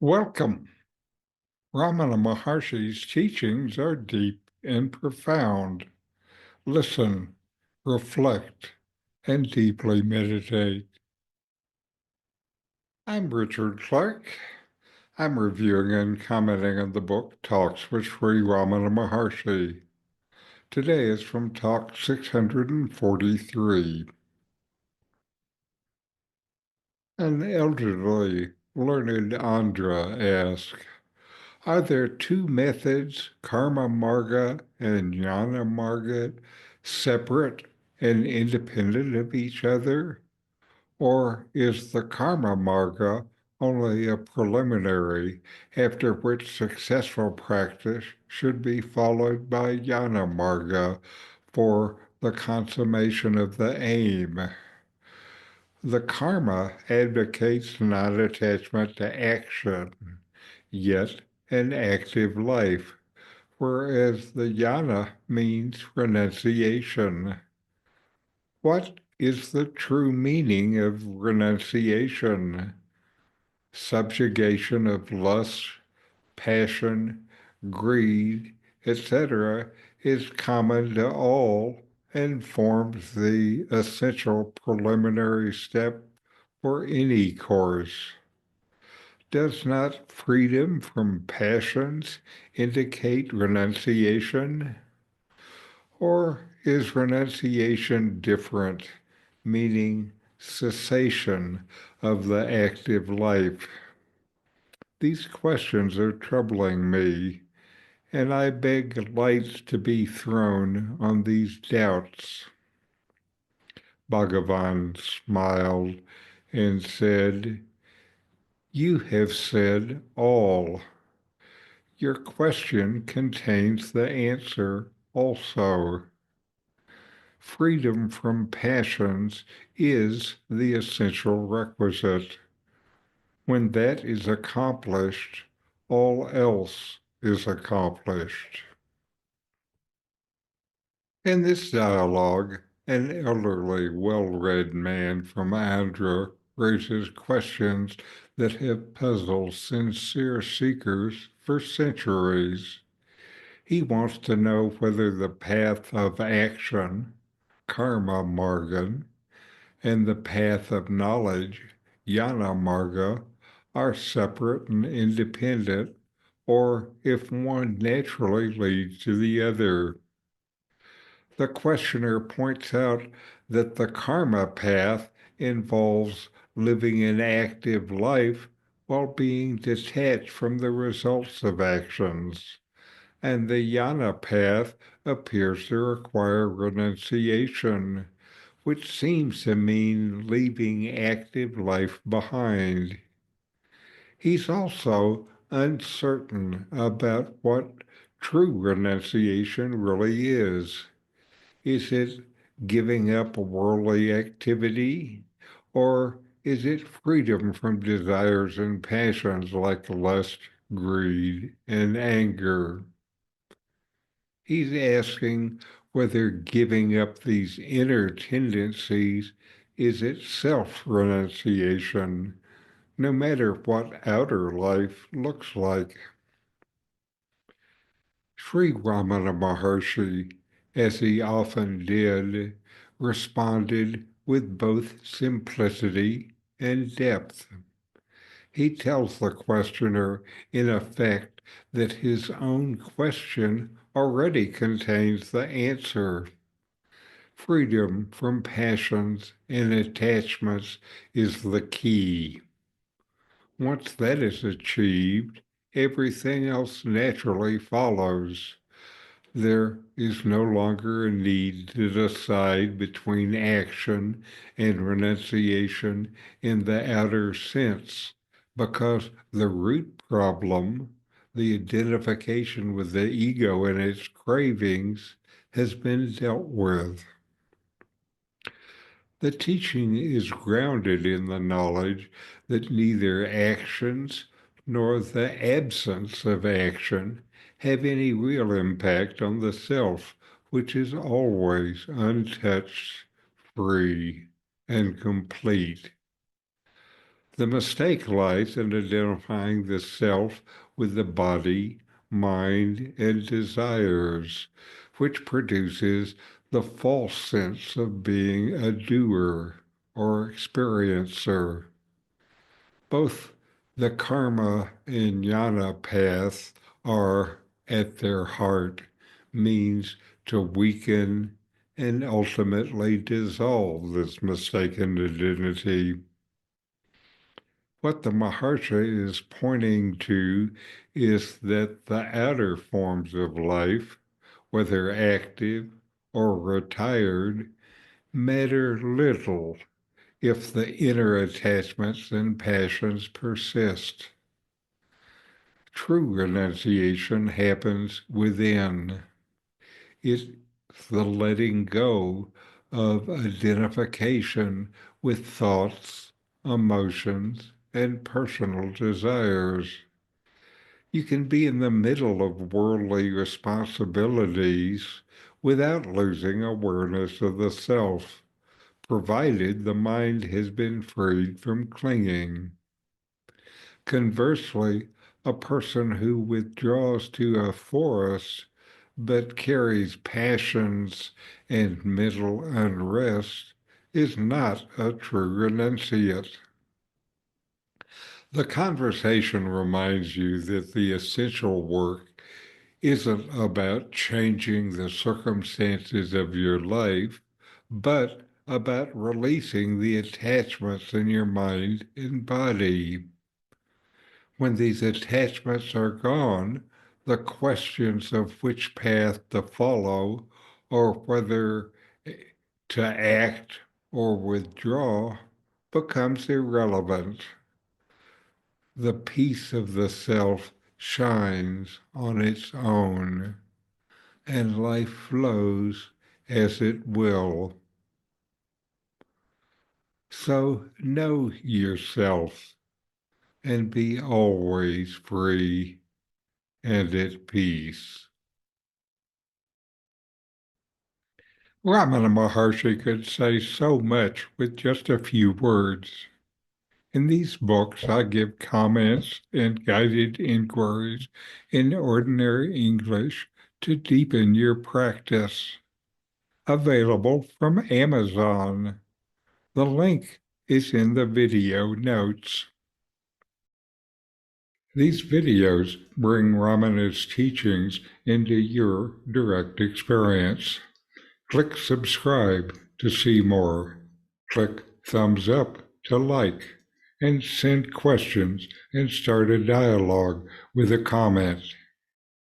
Welcome. Ramana Maharshi's teachings are deep and profound. Listen, reflect, and deeply meditate. I'm Richard Clarke. I'm reviewing and commenting on the book Talks with Sri Ramana Maharshi. Today is from Talk 643. An elderly, learned Andhra asked, are there two methods, karma marga and jnana marga, separate and independent of each other? Or is the karma marga only a preliminary, after which successful practice should be followed by jnana marga for the consummation of the aim? The karma advocates non-attachment to action, yet an active life, whereas the jnana means renunciation. What is the true meaning of renunciation? Subjugation of lust, passion, greed, etc., is common to all and forms the essential preliminary step for any course. Does not freedom from passions indicate renunciation? Or is renunciation different, meaning cessation of the active life? These questions are troubling me, and I beg light to be thrown on these doubts. Bhagavan smiled and said, you have said all. Your question contains the answer also. Freedom from passions is the essential requisite. When that is accomplished, all else is accomplished. In this dialogue, an elderly, well-read man from Andhra raises questions that have puzzled sincere seekers for centuries. He wants to know whether the path of action, karma marga, and the path of knowledge, jnana marga, are separate and independent, or if one naturally leads to the other. The questioner points out that the karma path involves living an active life while being detached from the results of actions, and the jnana path appears to require renunciation, which seems to mean leaving active life behind. He's also uncertain about what true renunciation really is. Is it giving up worldly activity, or is it freedom from desires and passions like lust, greed, and anger? He's asking whether giving up these inner tendencies is itself renunciation, no matter what outer life looks like. Sri Ramana Maharshi, as he often did, responded with both simplicity and depth. He tells the questioner, in effect, that his own question already contains the answer. Freedom from passions and attachments is the key. Once that is achieved, everything else naturally follows. There is no longer a need to decide between action and renunciation in the outer sense, because the root problem, the identification with the ego and its cravings, has been dealt with. The teaching is grounded in the knowledge that neither actions nor the absence of action have any real impact on the self, which is always untouched, free, and complete. The mistake lies in identifying the self with the body, mind, and desires, which produces the false sense of being a doer or experiencer. Both the karma and jnana paths are, at their heart, means to weaken and ultimately dissolve this mistaken identity. What the Maharshi is pointing to is that the outer forms of life, whether active or retired, matter little if the inner attachments and passions persist. True renunciation happens within. It's the letting go of identification with thoughts, emotions, and personal desires. You can be in the middle of worldly responsibilities without losing awareness of the self, provided the mind has been freed from clinging. Conversely, a person who withdraws to a forest but carries passions and mental unrest is not a true renunciate. The conversation reminds you that the essential work isn't about changing the circumstances of your life, but about releasing the attachments in your mind and body. When these attachments are gone, the questions of which path to follow or whether to act or withdraw becomes irrelevant. The peace of the self shines on its own, and life flows as it will. So know yourself and be always free and at peace. Ramana Maharshi could say so much with just a few words. In these books, I give comments and guided inquiries in ordinary English to deepen your practice. Available from Amazon. The link is in the video notes. These videos bring Ramana's teachings into your direct experience. Click subscribe to see more. Click thumbs up to like, and send questions and start a dialogue with a comment